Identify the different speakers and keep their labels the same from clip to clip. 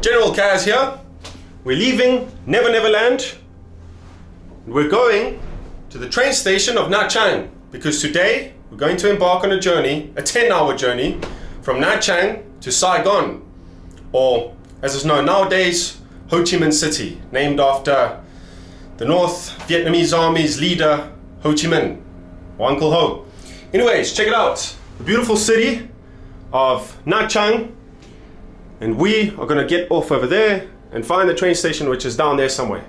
Speaker 1: General Kaz here. We're leaving Never Never Land. We're going to the train station of Nha Trang because today we're going to embark on a journey, a 10-hour journey from Nha Trang to Saigon, or as is known nowadays, Ho Chi Minh City, named after the North Vietnamese Army's leader, Ho Chi Minh, or Uncle Ho. Anyways, check it out. The beautiful city of Nha Trang. And we are going to get off over there and find the train station, which is down there somewhere.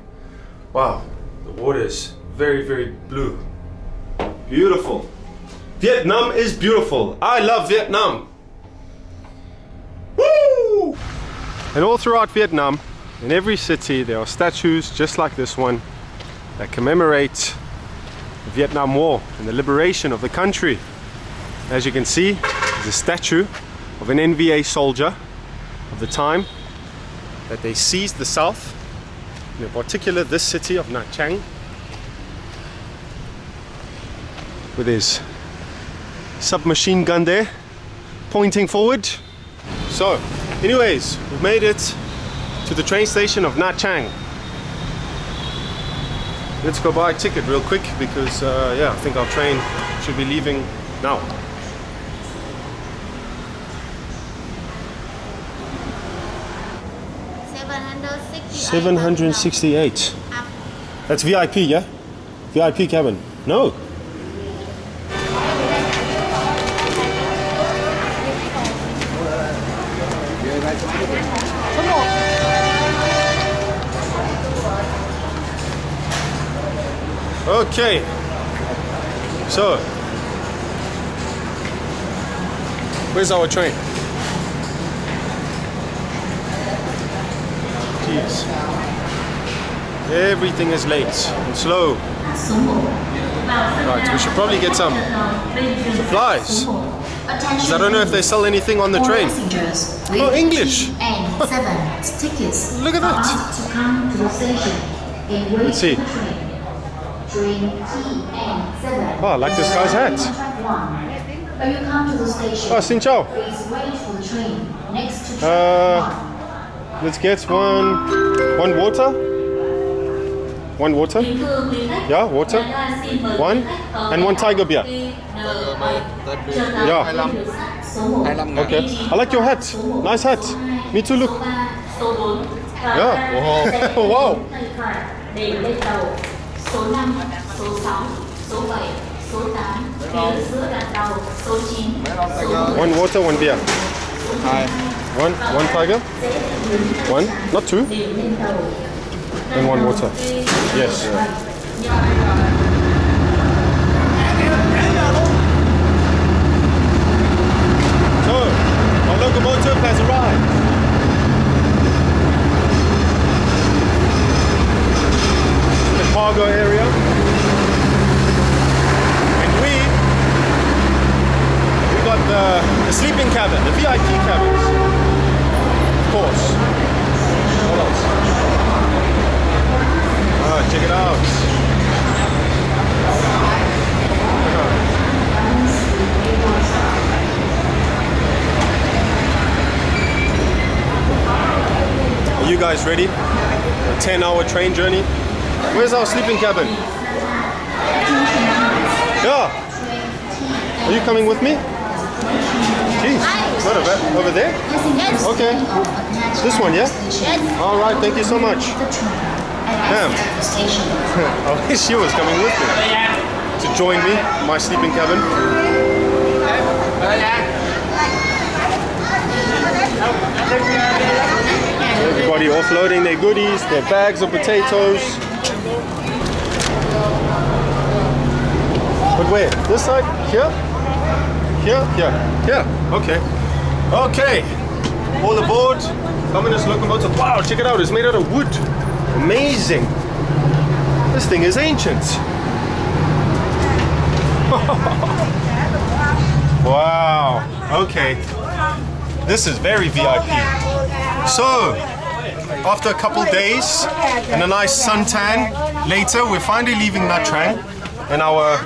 Speaker 1: Wow, the water is very, very blue. Beautiful. Vietnam is beautiful. I love Vietnam. Woo! And all throughout Vietnam, in every city, there are statues just like this one that commemorate the Vietnam War and the liberation of the country. As you can see, there's a statue of an NVA soldier of the time that they seized the south, in particular this city of Nha Trang, with his submachine gun there pointing forward. So anyways, we've made it to the train station of Nha Trang. Let's go buy a ticket real quick because yeah, I think our train should be leaving now. $768. That's VIP, yeah? VIP cabin. No. Okay. So, where's our train? Jeez. Everything is late and slow. Right, we should probably get some supplies. Because I don't know if they sell anything on the train. Oh, English! Look at that! Let's see. Oh, I like this guy's hat. Oh, Xin Chao. Let's get one water. One water. Yeah, water. One. And one tiger beer. Yeah. Okay. I like your hat. Nice hat. Me too, look. Yeah. Wow. One water, one beer. One tiger. One, not two. And one water. Yes. So, our locomotive has arrived. The cargo area. And we got the sleeping cabin, the VIP cabins. Of course. What else? Oh, check it out. Are you guys ready? A 10-hour train journey. Where's our sleeping cabin? Yeah. Are you coming with me? Jeez. What about over there?
Speaker 2: Yes.
Speaker 1: Okay. This one, yeah?
Speaker 2: Yes.
Speaker 1: All right. Thank you so much. Damn. I wish she was coming with me to join me in my sleeping cabin. Everybody offloading their goodies, their bags of potatoes. But where? This side? Here? Here? Here? Here. Okay. Okay. All aboard. Communist locomotive. Wow, check it out. It's made out of wood. Amazing. This thing is ancient. Wow. Okay. This is very VIP. So, after a couple days and a nice suntan, later we're finally leaving Nha Trang in our...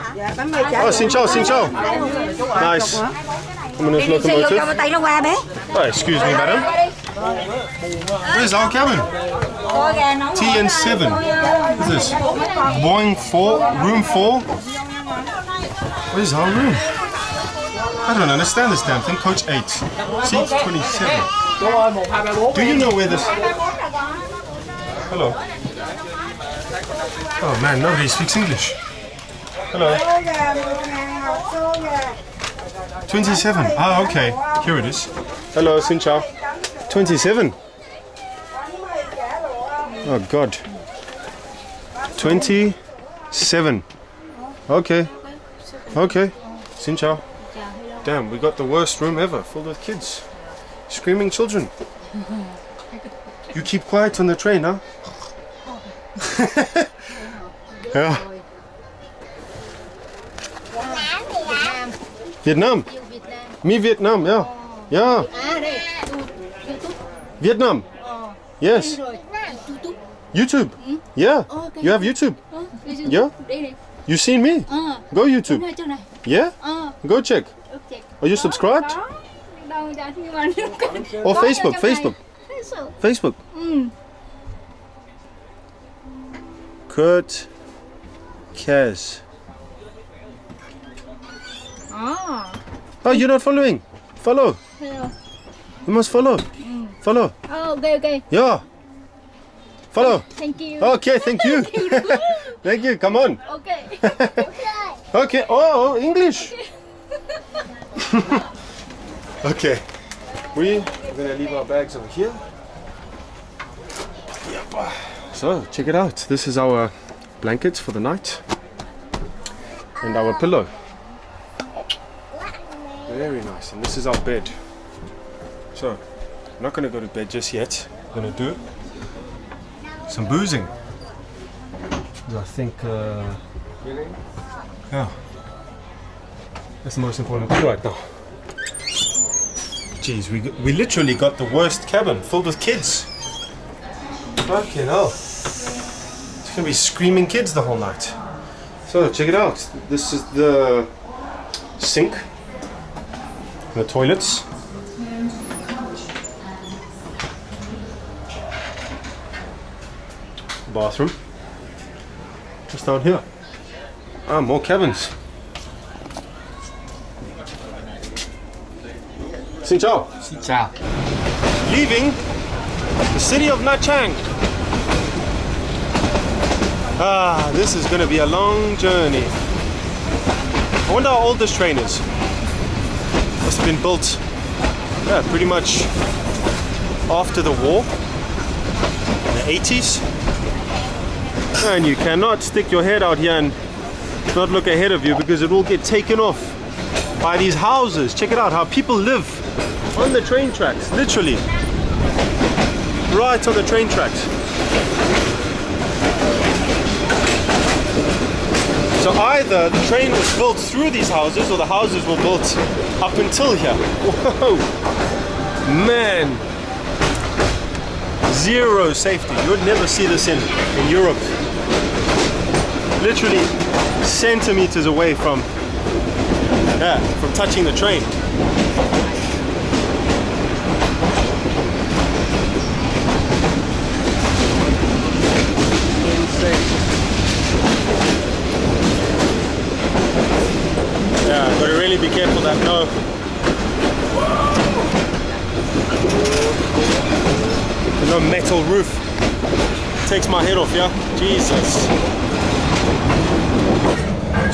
Speaker 1: Oh, Xin Chao, Xin Chao. Nice. Communist locomotive. Oh, excuse me, madam. Where's our cabin? TN7. What's this? Boeing 4, room 4. Where's our room? I don't understand this damn thing. Coach 8. Seat 27. Do you know where this... Hello. Oh man, nobody speaks English. Hello. 27. Ah, okay. Here it is. Hello, xin chào. 27. Oh God. 27. Okay. Okay. Xin chào. Damn, we got the worst room ever, full with kids. Screaming children. You keep quiet on the train, huh? Yeah. Vietnam. Me Vietnam, yeah. Yeah. Vietnam. Yes. YouTube. Yeah. You have YouTube. Yeah. You seen me? Go YouTube. Yeah. Go check. Are you subscribed? Or Facebook? Facebook. Facebook. Kurt Kaz. Oh, you're not following. Follow. You must follow. Follow.
Speaker 2: Oh, okay.
Speaker 1: Yeah. Follow.
Speaker 2: Thank you.
Speaker 1: Okay, thank you. Thank you. Come on.
Speaker 2: Okay.
Speaker 1: Okay. Oh, English. Okay. We're gonna leave our bags over here. Yep. So check it out. This is our blankets for the night and our pillow. Very nice. And this is our bed. So I'm not gonna go to bed just yet. I'm gonna do some boozing. I think. Yeah. That's the most important thing right now. Jeez, we literally got the worst cabin filled with kids. Fucking hell. It's gonna be screaming kids the whole night. So check it out. This is the sink, the toilets. Bathroom. Just down here. Ah, more cabins. Xin chào.
Speaker 3: Xin chào.
Speaker 1: Leaving the city of Nha Trang. Ah, this is going to be a long journey. I wonder how old this train is. Must have been built, yeah, pretty much after the war, in the 80s. And you cannot stick your head out here and not look ahead of you because it will get taken off by these houses. Check it out, how people live on the train tracks, literally. Right on the train tracks. So either the train was built through these houses or the houses were built up until here. Whoa! Man! Zero safety. You would never see this in Europe. Literally centimeters away from touching the train. Yeah, gotta really be careful that no metal roof takes my head off, yeah? Jesus.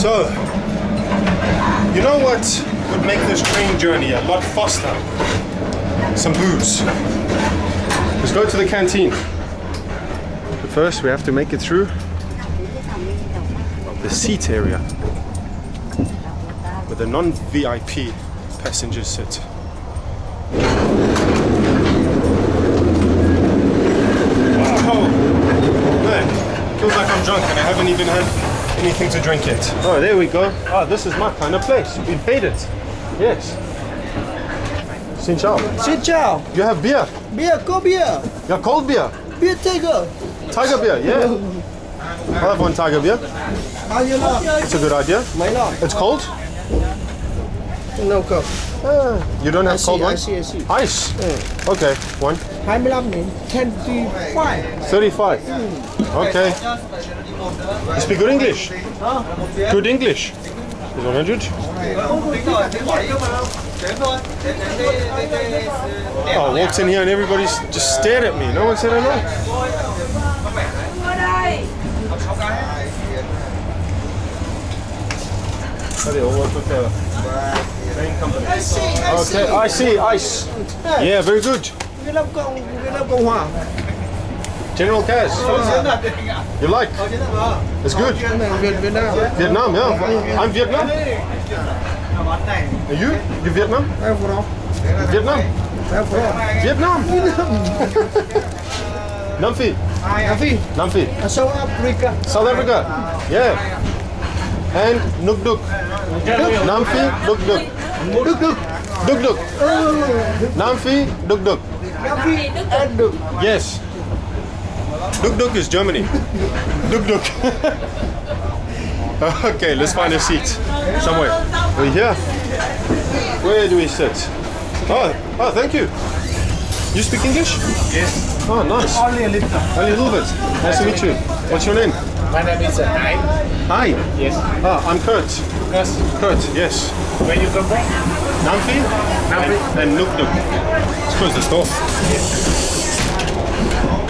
Speaker 1: So, you know what would make this train journey a lot faster? Some booze. Let's go to the canteen. But first we have to make it through the seat area where the non-VIP passengers sit. Oh man, feels like I'm drunk and I haven't even had anything to drink yet. Oh, there we go. Oh, this is my kind of place. We made it. Yes. Xin chào.
Speaker 3: Xin chào.
Speaker 1: You have beer?
Speaker 3: Beer, cold beer.
Speaker 1: Yeah, cold beer.
Speaker 3: Beer tiger.
Speaker 1: Tiger beer, yeah. I'll have one tiger beer.
Speaker 3: Bao nhiêu lon?
Speaker 1: It's a good idea.
Speaker 3: Mấy lon?
Speaker 1: It's cold?
Speaker 3: No Coke.
Speaker 1: You don't have cold
Speaker 3: I
Speaker 1: ones?
Speaker 3: see.
Speaker 1: Ice? Okay, one.
Speaker 3: 25 nghìn. 25.
Speaker 1: 35. Okay. You speak good English? Good English. Is 100? Oh, I walked in here and everybody's just stared at me. No one said hello. Oh, they all work with the main company. Okay, I see. Ice. Yeah, very good.
Speaker 3: Việt Nam Cộng Hòa.
Speaker 1: General Cas. You like? It's good.
Speaker 3: Việt Nam.
Speaker 1: Vietnam, yeah. I'm Vietnam. Are you? You Vietnam?
Speaker 3: Em from?
Speaker 1: Vietnam.
Speaker 3: Em from?
Speaker 1: Vietnam. Nam Phi. Nam Phi.
Speaker 3: South Africa.
Speaker 1: South Africa. Yeah. And Nuk Duk. Nam Phi, Duk Duk.
Speaker 3: Đức.
Speaker 1: Duk Duk. Nam Phi, Duk Duk.
Speaker 3: And Đức.
Speaker 1: Yes. Duk Duk is Germany. Duk Duk. Okay, let's find a seat somewhere. We're here. Where do we sit? Oh, thank you. You speak English?
Speaker 2: Yes.
Speaker 1: Oh, nice.
Speaker 2: Only a little.
Speaker 1: Only a little bit. Nice to meet you. What's your name?
Speaker 2: My name is Hai.
Speaker 1: Hi.
Speaker 2: Yes.
Speaker 1: I'm Kurt.
Speaker 2: Yes.
Speaker 1: Kurt, yes.
Speaker 2: Where you come from?
Speaker 1: Nam Phi?
Speaker 2: Nampi.
Speaker 1: And Nuk Duk. Let's close the store.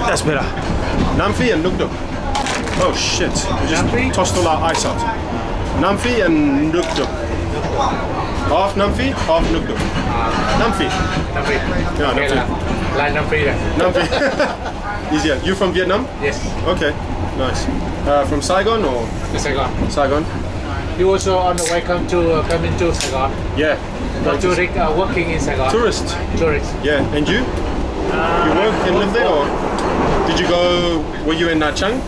Speaker 1: That's better. Nam Phi and Nuk Duk. Oh shit. We just
Speaker 2: Nam Phi?
Speaker 1: tossed all our ice out. Nam Phi and Nuk Duk. Half Nam Phi, half Nuk Duk. Nam Phi.
Speaker 2: Nampi.
Speaker 1: Yeah,
Speaker 2: Okay
Speaker 1: Nampi.
Speaker 2: lah. Like Nampi lah.
Speaker 1: Nam Phi. Easier. You from Vietnam?
Speaker 2: Yes.
Speaker 1: Okay. Nice. From Saigon or
Speaker 2: To Saigon.
Speaker 1: Saigon?
Speaker 2: You also on the way come into Saigon.
Speaker 1: Yeah.
Speaker 2: Or tourist working in Saigon.
Speaker 1: Tourist.
Speaker 2: Tourist.
Speaker 1: Yeah. And you? You work and live there, or did you go? Were you in Nha Trang?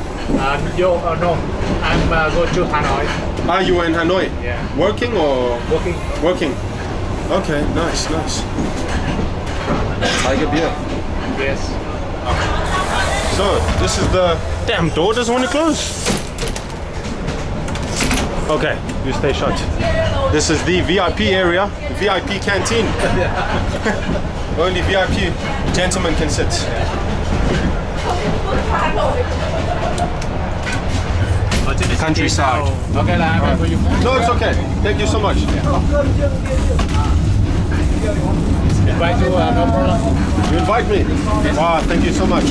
Speaker 2: No. I'm go to Hanoi.
Speaker 1: Ah, you were in Hanoi.
Speaker 2: Yeah.
Speaker 1: Working or
Speaker 2: Working.
Speaker 1: working? Okay, nice. Tiger beer.
Speaker 2: Yes.
Speaker 1: So this is the damn door doesn't want to close. Okay, you stay shut. This is the VIP area, the VIP canteen. Only VIP gentlemen can sit. Countryside.
Speaker 2: Okay lah. I'm for you.
Speaker 1: No, it's okay. Thank you so much.
Speaker 2: Invite you. No problem.
Speaker 1: You invite me. Wow, thank you so much.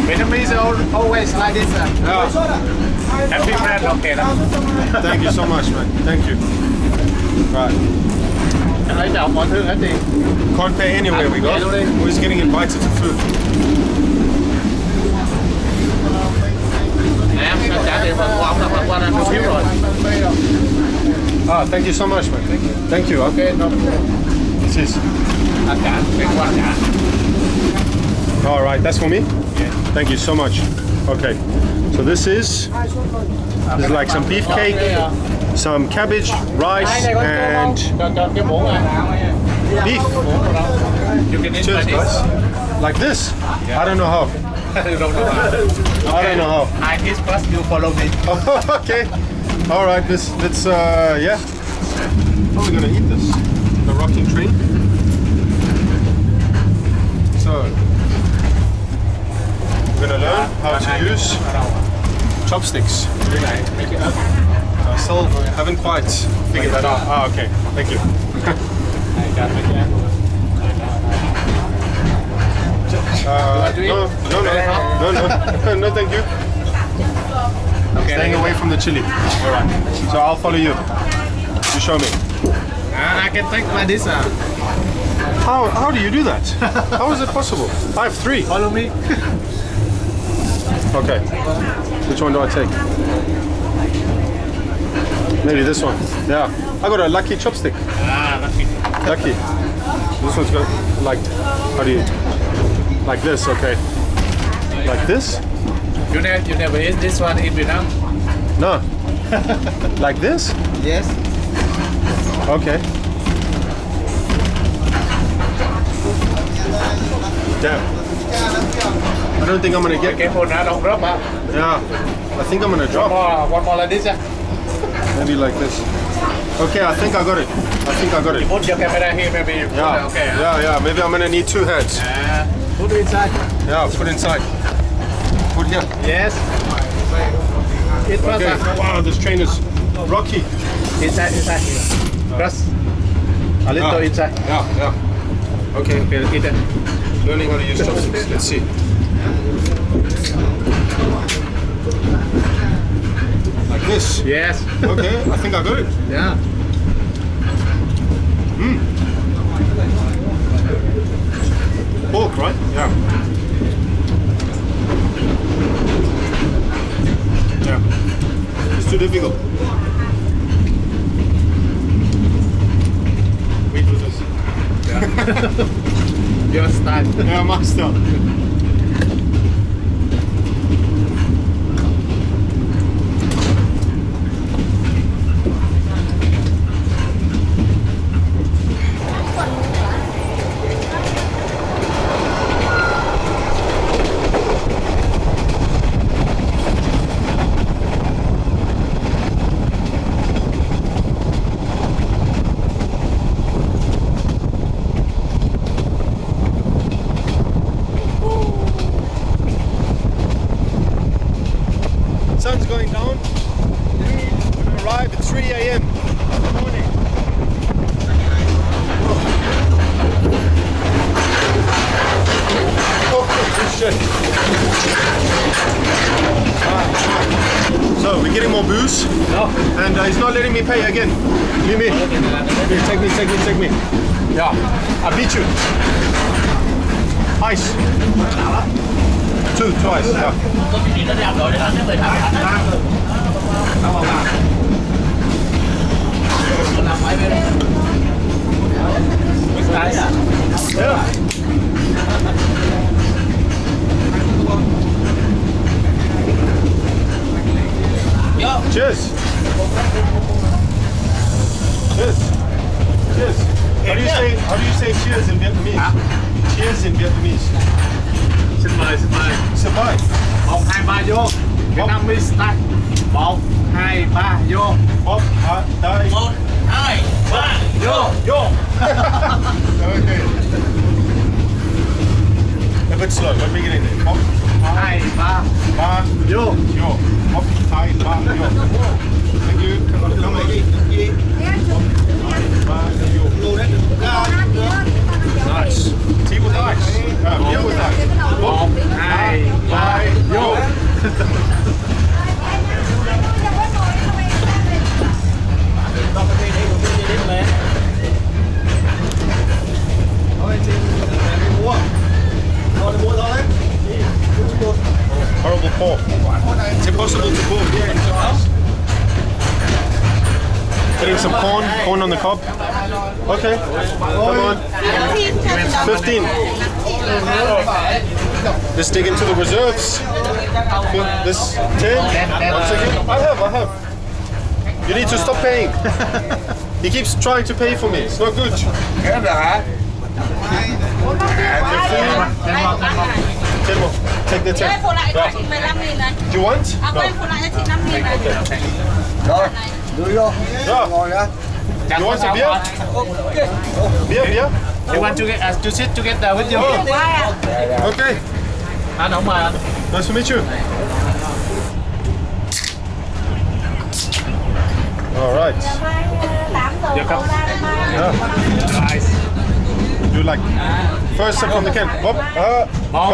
Speaker 2: Vietnamese always like this. Happy friend. Okay lah.
Speaker 1: Thank you so much, man. Thank you. Right.
Speaker 2: Anh lấy chồng mọi thứ hết tiền.
Speaker 1: Can't pay anywhere we go. We're just getting invited to food.
Speaker 2: Em trả tiền của ông là qua anh phiếu rồi.
Speaker 1: Thank you so much, man. Thank you.
Speaker 2: Okay, no problem.
Speaker 1: This is.
Speaker 2: Anh trả, tiền qua trả.
Speaker 1: All right, that's for me.
Speaker 2: Yeah.
Speaker 1: Thank you so much. Okay, so this is like some beefcake, some cabbage, rice, and
Speaker 2: Cho cái muỗng này.
Speaker 1: beef.
Speaker 2: You can eat
Speaker 1: Cheers,
Speaker 2: like
Speaker 1: guys.
Speaker 2: this.
Speaker 1: Like this? I don't know how.
Speaker 2: You don't know how.
Speaker 1: I don't know how.
Speaker 2: I eat first, you follow me.
Speaker 1: Okay. All right. Let's yeah. How are we gonna eat this? The rocking train. So we're gonna learn how to use chopsticks. I still haven't quite figured that out. Ah, okay. Thank you. No, thank you.
Speaker 2: Okay.
Speaker 1: Staying away from the chili. All right. So I'll follow you. You show me.
Speaker 2: I can take like this.
Speaker 1: How do you do that? How is it possible? I have 3.
Speaker 2: Follow me.
Speaker 1: Okay. Which one do I take? Maybe this one. Yeah. I got a lucky chopstick.
Speaker 2: Lucky.
Speaker 1: Lucky. This one's got like, how do you? Like this, okay. Like this?
Speaker 2: You never eat this one in Vietnam?
Speaker 1: No. Like this?
Speaker 3: Yes.
Speaker 1: Okay. Damn. I don't think I'm gonna get.
Speaker 2: Careful now, don't drop.
Speaker 1: Yeah. I think I'm gonna drop.
Speaker 2: One more like this.
Speaker 1: Maybe like this. Okay, I think I got it.
Speaker 2: Put your camera here, maybe.
Speaker 1: Yeah.
Speaker 2: Okay.
Speaker 1: Yeah. Maybe I'm gonna need 2 hands.
Speaker 2: Put it inside.
Speaker 1: Yeah, put inside. Put here.
Speaker 2: Yes. It was
Speaker 1: Okay. Wow, this train is rocky.
Speaker 2: inside. Press a little inside.
Speaker 1: Yeah. Okay.
Speaker 2: Okay, eat it.
Speaker 1: Learning how to use chopsticks. Let's see. Like this.
Speaker 2: Yes.
Speaker 1: Okay, I think I got it.
Speaker 2: Yeah.
Speaker 1: Pork, right? Yeah. It's too difficult. Wait for this.
Speaker 2: Your style.
Speaker 1: Yeah, my style. Sun's going down. We're gonna arrive at 3 a.m. in the morning. Oh, shit. So we're getting more booze,
Speaker 2: No.
Speaker 1: and he's not letting me pay again. Leave me. Here, take me. Yeah, I beat you. Ice. Twice. Yeah. Yeah. Cheers. How do you say cheers in Vietnamese? Cheers in Vietnamese.
Speaker 2: Xin mời.
Speaker 1: Say bye.
Speaker 2: 1, 2, 3 vô. Vietnamese start. 1, 2, 3 vô.
Speaker 1: Bop, die.
Speaker 2: 1, 2, 3 vô.
Speaker 1: Okay. A bit slow. Let me get in there. Bop,
Speaker 2: 2, 3
Speaker 1: ba,
Speaker 2: vô.
Speaker 1: yo. Bop, hai, ba, yo. Thank you. Come on. Ba, yo. Nice. Tea with ice. Beer with ice.
Speaker 2: 1, 2, 3 vô.
Speaker 1: Horrible pour. It's impossible to pour. Getting some corn on the cob. Okay, come on. 15. Let's dig into the reserves. This 10. Once again. I have. You need to stop paying. He keeps trying to pay for me. It's not good. 15. 10 more. Take the 10. Yeah. Do you want? No.
Speaker 3: Rồi, đưa vô.
Speaker 1: Yeah.
Speaker 3: Ngồi ra.
Speaker 1: You want some beer? Beer?
Speaker 2: You want to sit together with you?
Speaker 1: Okay.
Speaker 2: Anh không mời anh.
Speaker 1: Nice to meet you. All right. Yeah.
Speaker 2: Nice.
Speaker 1: You like first sip from the can. Bop,
Speaker 2: 1,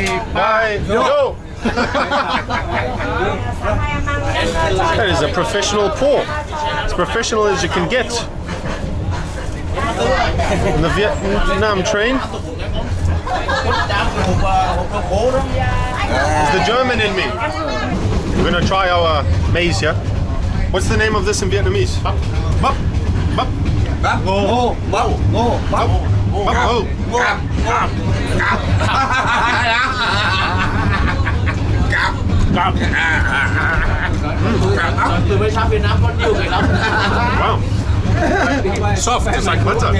Speaker 2: 2, 3
Speaker 1: go. That is a professional pour. As professional as you can get. In the Vietnam train. It's the German in me. We're gonna try our maize here. What's the name of this in Vietnamese? Bop. Bop. Bop.
Speaker 3: Bắp ngô, bắp ngô, bắp
Speaker 1: Bop. Oh.
Speaker 2: Từ bên Pháp Việt Nam có nhiều người lắm.
Speaker 1: Wow. Soft, it's like butter.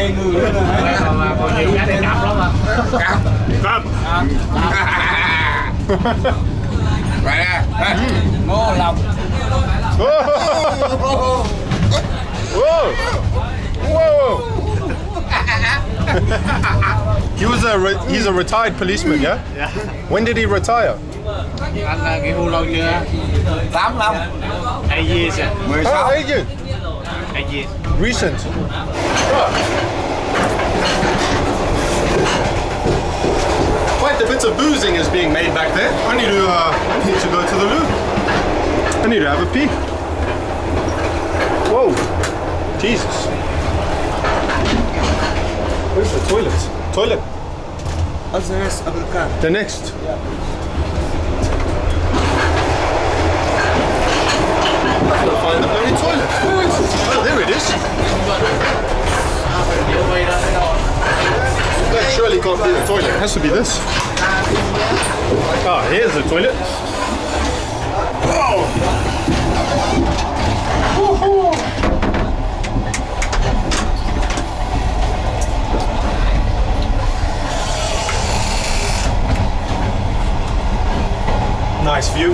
Speaker 2: Còn nhiều cái để cặp lắm mà.
Speaker 1: Grab.
Speaker 3: Vậy nè, ngô lòng.
Speaker 1: Whoa! Whoa! He's a retired policeman, yeah?
Speaker 2: Yeah.
Speaker 1: When did he retire?
Speaker 2: Anh nghỉ hưu lâu chưa?
Speaker 3: 8 năm.
Speaker 2: 8 years.
Speaker 3: 16.
Speaker 1: Oh, agent.
Speaker 2: 8 years.
Speaker 1: Recent. Oh. Quite a bit of boozing is being made back there. I need to go to the loo. I need to have a pee. Whoa. Jesus. Where's the toilet? Toilet. The next. I can't find the bloody toilet. Oh, there it is. That surely can't be the toilet. It has to be this. Ah, here's the toilet. Whoa. Woohoo. Nice view.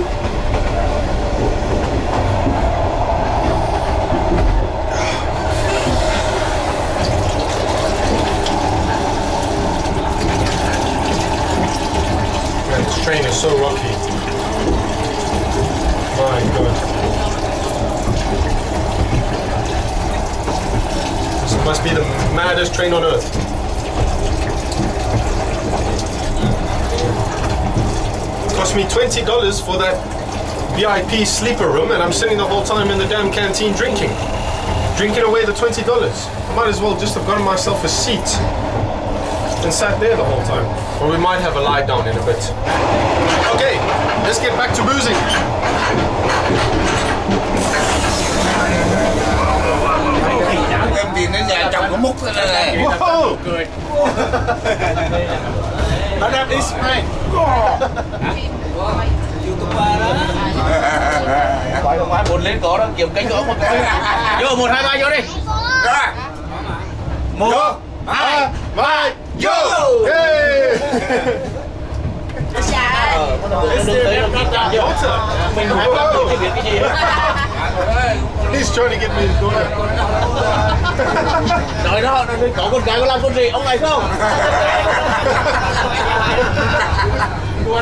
Speaker 1: Man, this train is so rocky. My God. This must be the maddest train on earth. Cost me $20 for that VIP sleeper room, and I'm sitting the whole time in the damn canteen drinking away the $20. I might as well just have gotten myself a seat and sat there the whole time. Or we might have a lie down in a bit. Okay, let's get back to boozing.
Speaker 3: Em thì nó nhà chồng nó múc lên này.
Speaker 1: Whoa!
Speaker 2: Cười. Nó đang đi smile.
Speaker 3: Phải không ăn 1 lên có đó, kiểu cánh gõ một cái.
Speaker 2: Vô 1, 2, 3 vô đi.
Speaker 3: Ra. 1, 2, 3, vô.
Speaker 1: Hey!
Speaker 2: Mình không có tôi biết cái gì hết.
Speaker 1: He's trying to get me to go there.
Speaker 2: Đợi đó, có con gái có làm con gì, ông này không? Bố.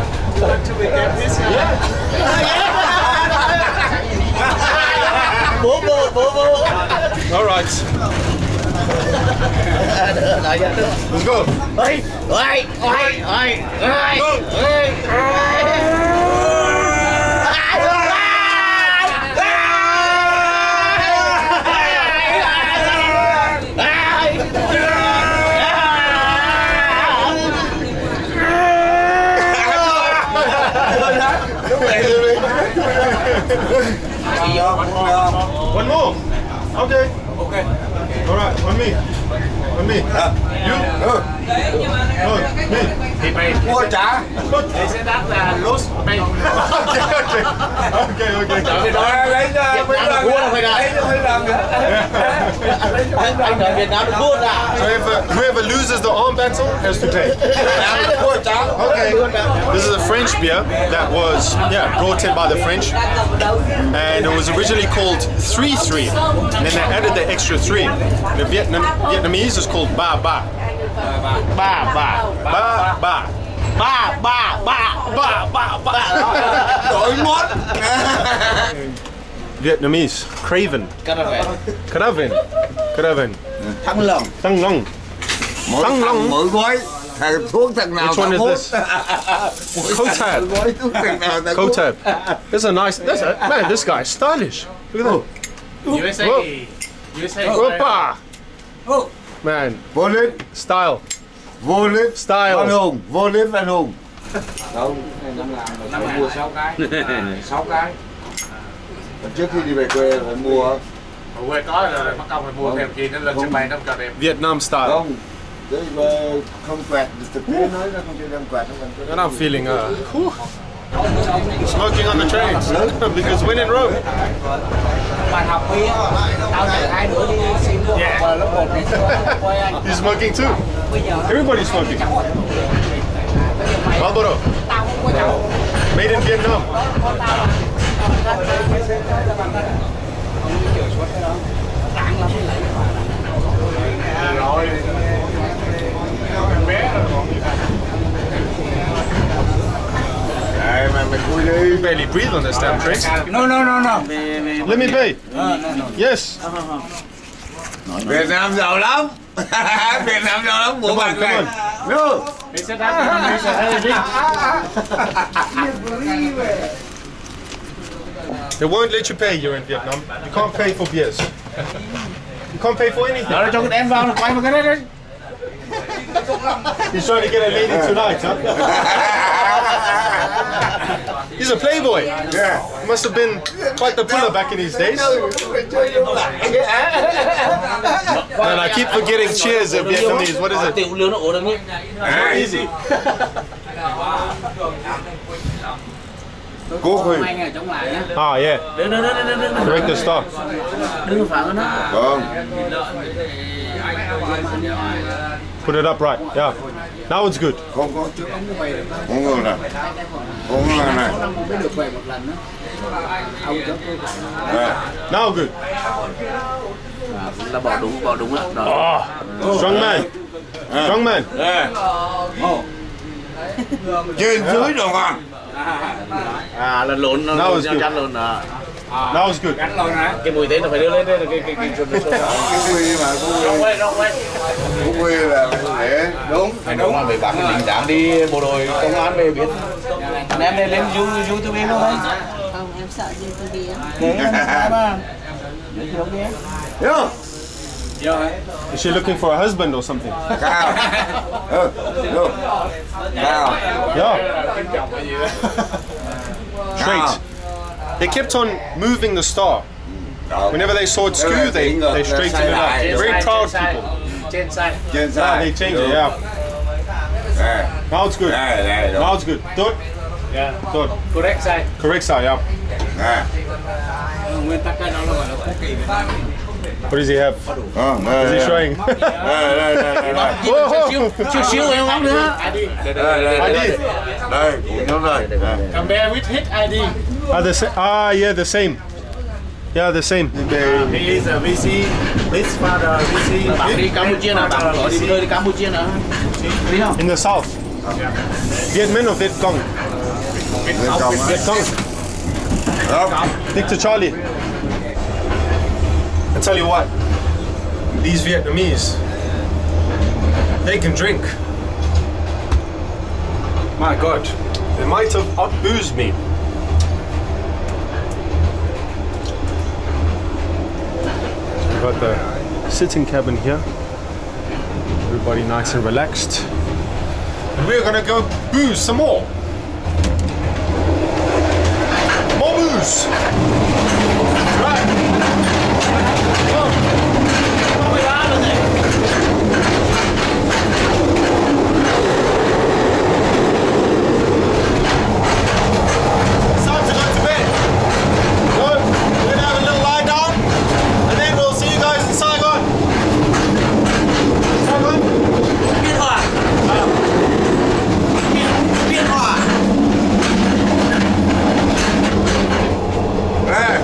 Speaker 1: All right. Let's go. One more. Okay. All right. On me. You. No. Me.
Speaker 2: Thì mày
Speaker 3: Mua trả.
Speaker 2: mày sẽ đắt là lost mày.
Speaker 1: Okay.
Speaker 2: Đợi đó.
Speaker 3: Lấy ra.
Speaker 2: Việt Nam được vuông phải
Speaker 3: Lấy
Speaker 2: là.
Speaker 3: cho phải làm nữa.
Speaker 2: Anh đợi Việt Nam được vuông à.
Speaker 1: So whoever loses the arm battle has to pay.
Speaker 3: Mua trả.
Speaker 1: Okay. This is a French beer that was brought in by the French, and it was originally called 3-3, and then they added the extra 3. The Vietnamese is called ba ba. Ba.
Speaker 3: Đổi món.
Speaker 1: Vietnamese, Craven. Craven.
Speaker 3: Thăng lòng.
Speaker 1: Tăng long.
Speaker 3: Mỗi
Speaker 1: Thăng long.
Speaker 3: thằng mỗi gói. Thằng thuốc thằng nào
Speaker 1: Which one
Speaker 3: thằng
Speaker 1: is
Speaker 3: hút.
Speaker 1: this? Kotab.
Speaker 3: Gói thuốc thằng nào thằng hút.
Speaker 1: Kotab. Man, this guy is stylish. Look at that.
Speaker 2: USA.
Speaker 1: Opa. Man,
Speaker 3: Vô lên.
Speaker 1: style.
Speaker 3: Vô lên.
Speaker 1: Style.
Speaker 3: Văn Hùng. Vô lên Văn Hùng.
Speaker 4: Đâu, năm làm rồi phải mua 6 cái. 6 cái.
Speaker 3: Trước khi đi về quê phải mua.
Speaker 2: Ở quê có rồi mất công phải mua thêm chi nó lên sân bay nó không cho đem.
Speaker 1: Vietnam style.
Speaker 3: Không. Đấy về không quẹt. Thực tế nói ra không cho đem quẹt.
Speaker 1: And I'm feeling smoking on the trains because when in Rome.
Speaker 4: Bạn học bia, tao nhờ 2 đứa đi xin mua học lớp 1 đi quê anh.
Speaker 1: He's smoking too. Everybody's smoking. Marlboro. Made in Vietnam. You barely breathe on this damn train.
Speaker 4: No.
Speaker 1: Let me be. Yes.
Speaker 3: Việt Nam giàu lắm. Việt Nam giàu lắm, bộ bạc này. No.
Speaker 1: They won't let you pay here in Vietnam. You can't pay for beers. You can't pay for anything.
Speaker 4: Đó cho cái em vào là quay vào cái đấy.
Speaker 1: He's trying to get a lady tonight, huh? He's a playboy.
Speaker 3: Yeah.
Speaker 1: He must have been quite the puller back in his days. And I keep forgetting cheers in Vietnamese. What is it?
Speaker 4: Tiểu lươn nó ổ được nhé.
Speaker 1: Not easy.
Speaker 3: Cố Huy.
Speaker 4: Anh ở trong lại nhá.
Speaker 1: Ah, yeah.
Speaker 4: Đứng.
Speaker 1: Correct the stop.
Speaker 4: Đứng phẳng nó.
Speaker 3: Vâng.
Speaker 1: Put it up right. Yeah. Now it's good.
Speaker 3: Không có. Không ngờ này. Không ngờ này.
Speaker 4: Không biết được về một lần nữa. Ông chấm tôi.
Speaker 1: Now good.
Speaker 4: Là bỏ đúng á.
Speaker 1: Oh, strong man. Strong man.
Speaker 3: Trên dưới rồi mà.
Speaker 4: Lần lộn nó chăn lộn à.
Speaker 1: That was good.
Speaker 4: Cái mùi thế nó phải đưa lên đây là cái chuột nó
Speaker 3: Cái Huy mà Cố Huy là để đúng.
Speaker 4: đúng là phải bắt cái lính dáng đi bộ đội công an về biết anh em này lên YouTube không đấy
Speaker 5: Không, em sợ YouTube á.
Speaker 4: thế mà giới thiệu đi
Speaker 3: Hiểu.
Speaker 1: Is she looking for a husband or something?
Speaker 3: Cao. Được. Cao.
Speaker 1: Yeah. Straight. They kept on moving the star. Whenever they saw it skew, they straightened it up. Very proud people.
Speaker 4: trên side
Speaker 3: Trên
Speaker 1: Yeah,
Speaker 3: sai.
Speaker 1: they changed it, yeah.
Speaker 3: Đây.
Speaker 1: Now it's good.
Speaker 3: Đây, đúng.
Speaker 1: Now it's good. Good.
Speaker 4: yeah
Speaker 1: Good.
Speaker 4: correct side
Speaker 1: Correct side, yeah.
Speaker 3: Đây.
Speaker 4: nguyên tắc cái nó là gọi là quốc kỳ Việt Nam
Speaker 1: What does he have?
Speaker 3: Đây.
Speaker 1: Is he showing?
Speaker 3: Đây.
Speaker 4: chiếu em ngắm nữa
Speaker 3: Đây.
Speaker 1: ID.
Speaker 3: Đây, cũng giống đây.
Speaker 4: compare with his ID
Speaker 1: Yeah, the same. Yeah, the same.
Speaker 2: He is a VC. His father VC.
Speaker 4: bạn đi Campuchia nào bạn có đi chơi đi Campuchia nào đi không
Speaker 1: In the south. Viet Minh or Viet Cong? Viet Cong. Victor Charlie. I tell you what, these Vietnamese, they can drink. My God, they might have outboozed me. We've got the sitting cabin here. Everybody nice and relaxed. And we're gonna go booze some more. More booze. Right. It's time to go to bed. So, we're gonna have a little lie down, and then we'll see you guys in Saigon. Saigon?
Speaker 4: Biên Hòa Biên Hòa
Speaker 3: Đây.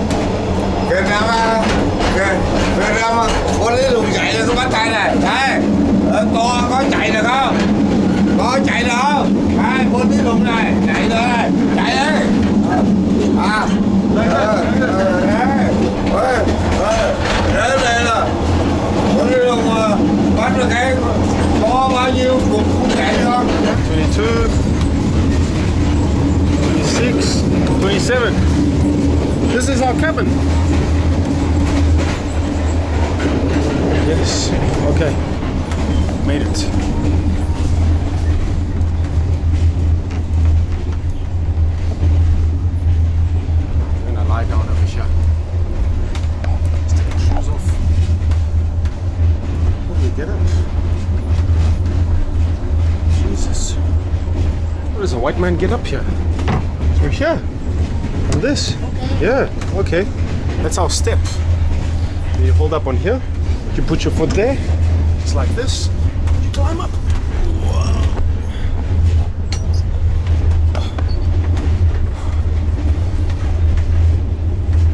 Speaker 3: Việt Nam á. Việt Nam á. Có lấy lùng chạy được cái bắt tay này. Đây. To có chạy được không? Có chạy được không? Đây, bốn cái lùng này. Chạy được đây. Chạy đi. Đấy đây là bốn cái lùng bắt được cái có bao nhiêu cũng không chạy được.
Speaker 1: 22, 26, 27. This is our cabin. Yes. Okay. Made it. I'm gonna lie down over here. Let's take the shoes off. How do you get up? Jesus. How does a white man get up here? We're here. On this? Yeah, okay. That's our step. You hold up on here. You put your foot there. It's like this. You climb up. Whoa.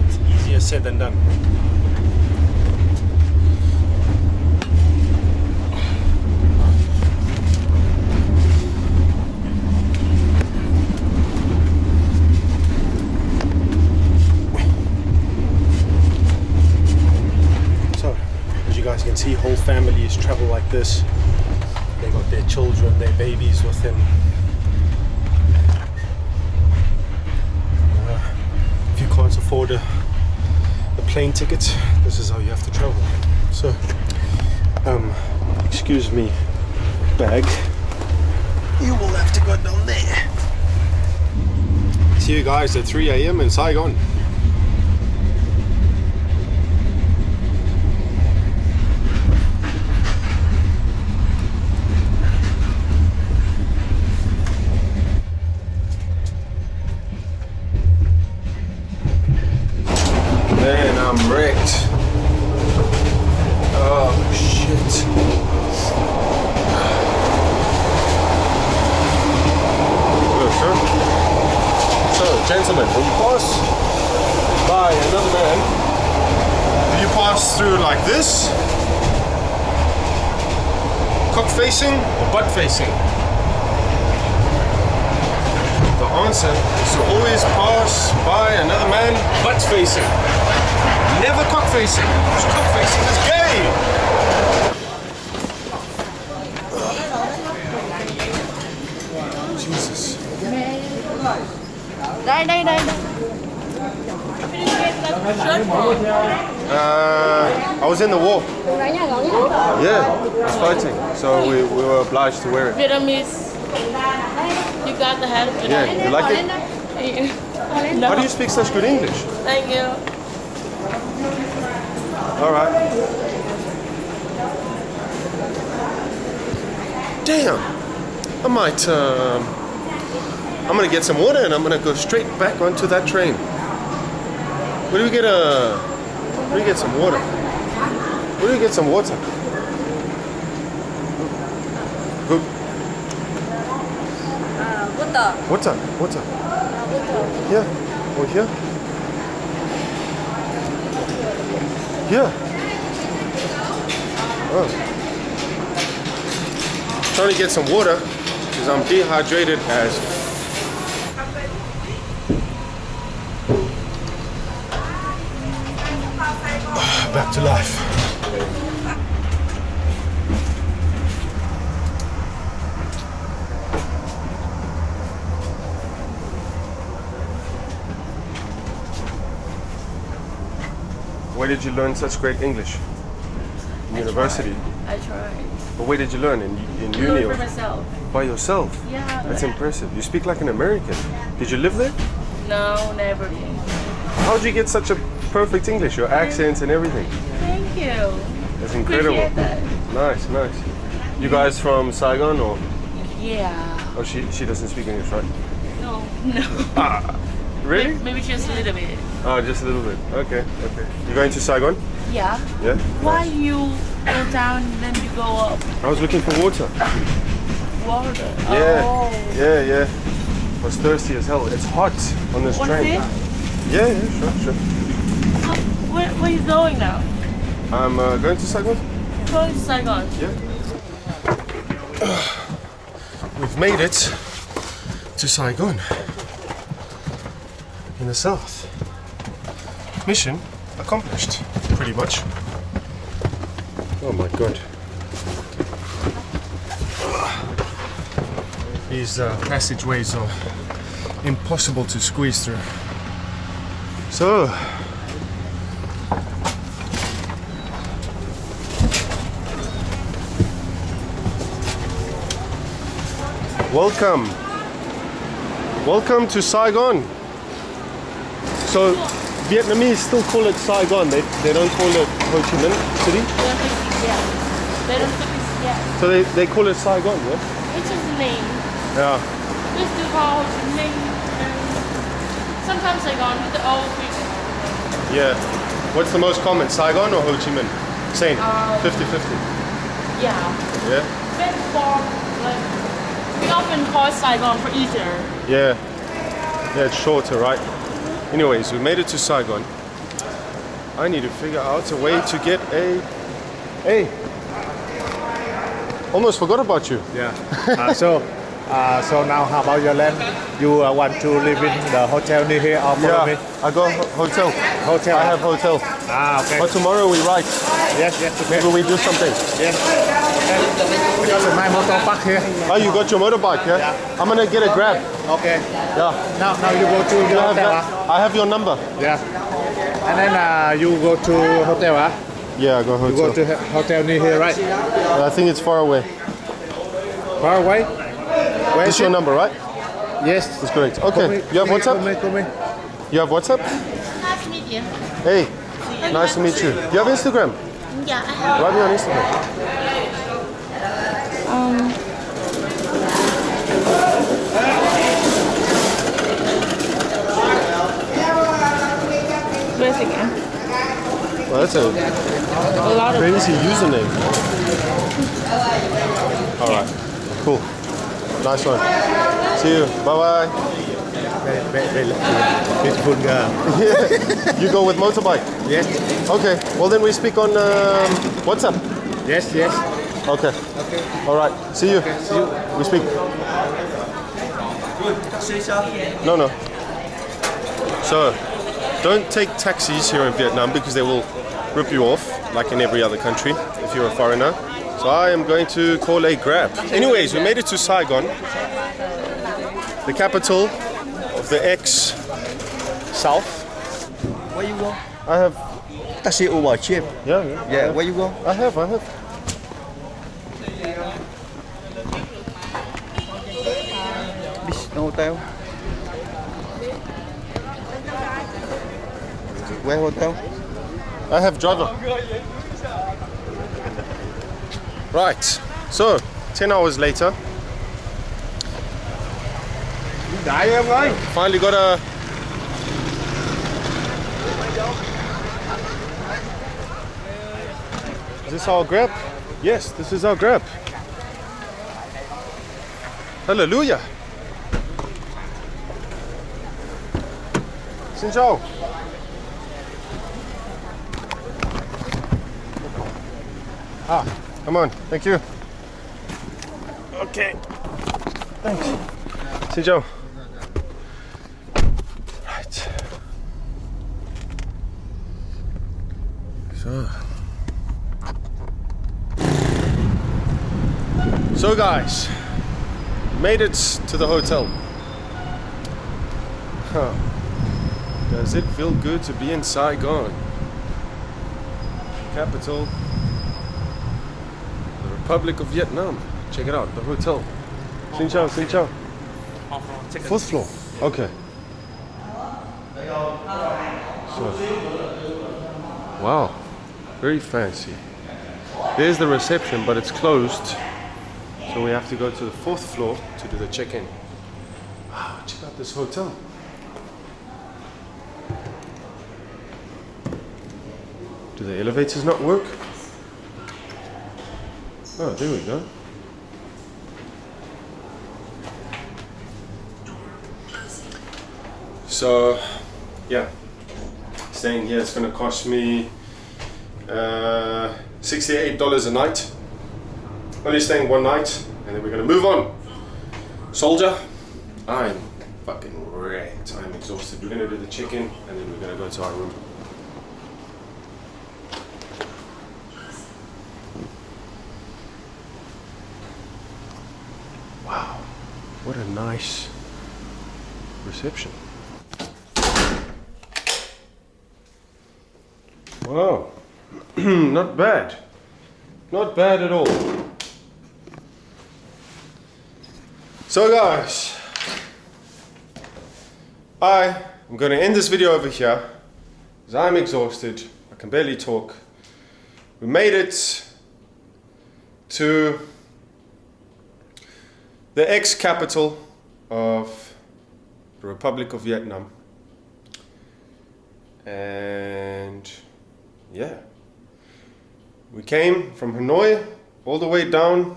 Speaker 1: It's easier said than done. can see whole families travel like this. They got their children, their babies with them. If you can't afford a plane ticket, this is how you have to travel. So, excuse me, bag. You will have to go down there. See you guys at 3 a.m. in Saigon. Man, I'm wrecked. Oh shit. Hello, sir. So, gentlemen, when you pass by another man, do you pass through like this? Cock facing or butt facing? The answer is to always pass by another man butt facing. Never cock facing. Because cock facing is gay. Jesus. I was in the war. Yeah, I was fighting. So we were obliged to wear it.
Speaker 6: Vietnamese. You got the hat.
Speaker 1: Yeah, you like it?
Speaker 6: No.
Speaker 1: How do you speak such good English?
Speaker 6: Thank you.
Speaker 1: All right. Damn. I might. I'm gonna get some water and I'm gonna go straight back onto that train. Where do we get Where do we get some water? Where do we get some water? Go.
Speaker 5: Water.
Speaker 1: Water. Here. Or here. Here. Oh. Trying to get some water because I'm dehydrated as back to life. Where did you learn such great English? In university?
Speaker 6: I tried.
Speaker 1: But where did you learn? In
Speaker 6: I
Speaker 1: uni?
Speaker 6: learned
Speaker 1: Or
Speaker 6: for myself.
Speaker 1: by yourself?
Speaker 6: Yeah.
Speaker 1: That's impressive. You speak like an American. Did you live there?
Speaker 6: No, never.
Speaker 1: How did you get such a perfect English? Your accents and everything.
Speaker 6: Thank you.
Speaker 1: That's incredible.
Speaker 6: Appreciate that.
Speaker 1: Nice. You guys from Saigon or?
Speaker 6: Yeah.
Speaker 1: Oh, she doesn't speak English, right?
Speaker 6: No.
Speaker 1: Really?
Speaker 6: Maybe just a little bit.
Speaker 1: Oh, just a little bit. Okay. You going to Saigon?
Speaker 6: Yeah.
Speaker 1: Yeah?
Speaker 6: Why
Speaker 1: Nice.
Speaker 6: you go down and then you go up?
Speaker 1: I was looking for water.
Speaker 6: Water.
Speaker 1: Yeah.
Speaker 6: Oh.
Speaker 1: Yeah. I was thirsty as hell. It's hot on this
Speaker 6: What's
Speaker 1: train.
Speaker 6: it?
Speaker 1: Yeah, sure.
Speaker 6: So, where are you going now?
Speaker 1: I'm going to Saigon.
Speaker 6: Going to Saigon.
Speaker 1: Yeah. We've made it to Saigon in the south. Mission accomplished, pretty much. Oh my god. These passageways are impossible to squeeze through. So, welcome to Saigon. So Vietnamese still call it Saigon. They don't call it Ho Chi Minh City.
Speaker 6: They don't think it's yeah.
Speaker 1: So they call it Saigon, yeah?
Speaker 6: It's just a name.
Speaker 1: Yeah.
Speaker 6: We still call Ho Chi Minh and sometimes Saigon with the old people.
Speaker 1: Yeah. What's the most common, Saigon or Ho Chi Minh? Same. 50-50.
Speaker 6: Yeah.
Speaker 1: Yeah.
Speaker 6: Very far, like we often call Saigon for Easter.
Speaker 1: Yeah. Yeah, it's shorter, right? Anyways, we made it to Saigon. I need to figure out a way to get a... Hey! Almost forgot about you.
Speaker 2: Yeah. So So now how about your land? You want to live in the hotel near here or follow me?
Speaker 1: I go hotel.
Speaker 2: Hotel.
Speaker 1: I have hotel.
Speaker 2: Okay.
Speaker 1: But tomorrow we ride.
Speaker 2: Yes, okay.
Speaker 1: Maybe we do something.
Speaker 2: Yes. Okay. Because my motor park here.
Speaker 1: Oh, you got your motorbike, yeah? I'm gonna get a Grab.
Speaker 2: Okay.
Speaker 1: Yeah.
Speaker 2: Now you go to
Speaker 1: You
Speaker 2: your
Speaker 1: have
Speaker 2: hotel.
Speaker 1: that? I have your number.
Speaker 2: Yeah. And then you go to hotel.
Speaker 1: Yeah, I go
Speaker 2: You go
Speaker 1: hotel.
Speaker 2: to hotel near here, right?
Speaker 1: I think it's far away.
Speaker 2: Far away? Where
Speaker 1: This
Speaker 2: is
Speaker 1: your
Speaker 2: it?
Speaker 1: number, right?
Speaker 2: Yes.
Speaker 1: That's correct. Okay. You have WhatsApp?
Speaker 2: Come in.
Speaker 1: You have WhatsApp?
Speaker 6: Nice to meet you.
Speaker 1: Hey, nice to meet you. You have Instagram?
Speaker 6: Yeah, I have.
Speaker 1: Write me on Instagram.
Speaker 6: Where's again?
Speaker 1: Well, that's a
Speaker 6: A lot of.
Speaker 1: crazy username. All right. Cool. Nice one. See you. Bye-bye.
Speaker 2: Very beautiful girl.
Speaker 1: You go with motorbike?
Speaker 2: Yes.
Speaker 1: Okay. Well, then we speak on WhatsApp.
Speaker 2: Yes.
Speaker 1: Okay. All right. See you.
Speaker 2: See you.
Speaker 1: We speak. No. So, don't take taxis here in Vietnam because they will rip you off, like in every other country, if you're a foreigner. So I am going to call a Grab. Anyways, we made it to Saigon, the capital of the ex-South.
Speaker 3: Where you go?
Speaker 1: I have,
Speaker 3: Taxi Uber cheap.
Speaker 1: yeah.
Speaker 3: Yeah, where you go?
Speaker 1: I have.
Speaker 3: This hotel. Where hotel?
Speaker 1: I have driver. Right, so 10 hours later, finally got a Is this our Grab? Yes, this is our Grab. Hallelujah. Xin chào. Come on, thank you. Okay, thanks. Xin chào. Right. So guys, made it to the hotel. Does it feel good to be in Saigon? Capital, the Republic of Vietnam. Check it out, the hotel. Xin chào, xin chào. Fourth floor. Okay. So, wow, very fancy. There's the reception, but it's closed. So we have to go to the fourth floor to do the check-in. Wow, check out this hotel. Do the elevators not work? Oh, there we go. So, yeah, staying here is going to cost me $68 a night. Only staying one night, and then we're going to move on. Soldier, I'm fucking wrecked. I'm exhausted. We're going to do the check-in, and then we're going to go to our room. Wow, what a nice reception. Wow, not bad. Not bad at all. So guys, I'm going to end this video over here because I'm exhausted. I can barely talk. We made it to the ex-capital of the Republic of Vietnam. And yeah, we came from Hanoi all the way down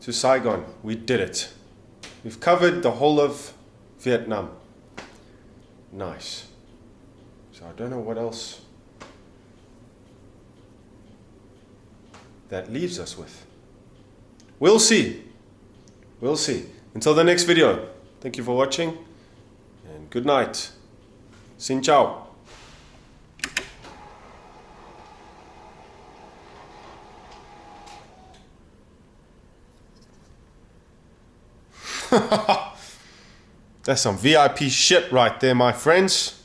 Speaker 1: to Saigon. We did it. We've covered the whole of Vietnam. Nice. So I don't know what else that leaves us with. We'll see. We'll see. Until the next video, thank you for watching and good night. Xin chào. That's some VIP shit right there, my friends.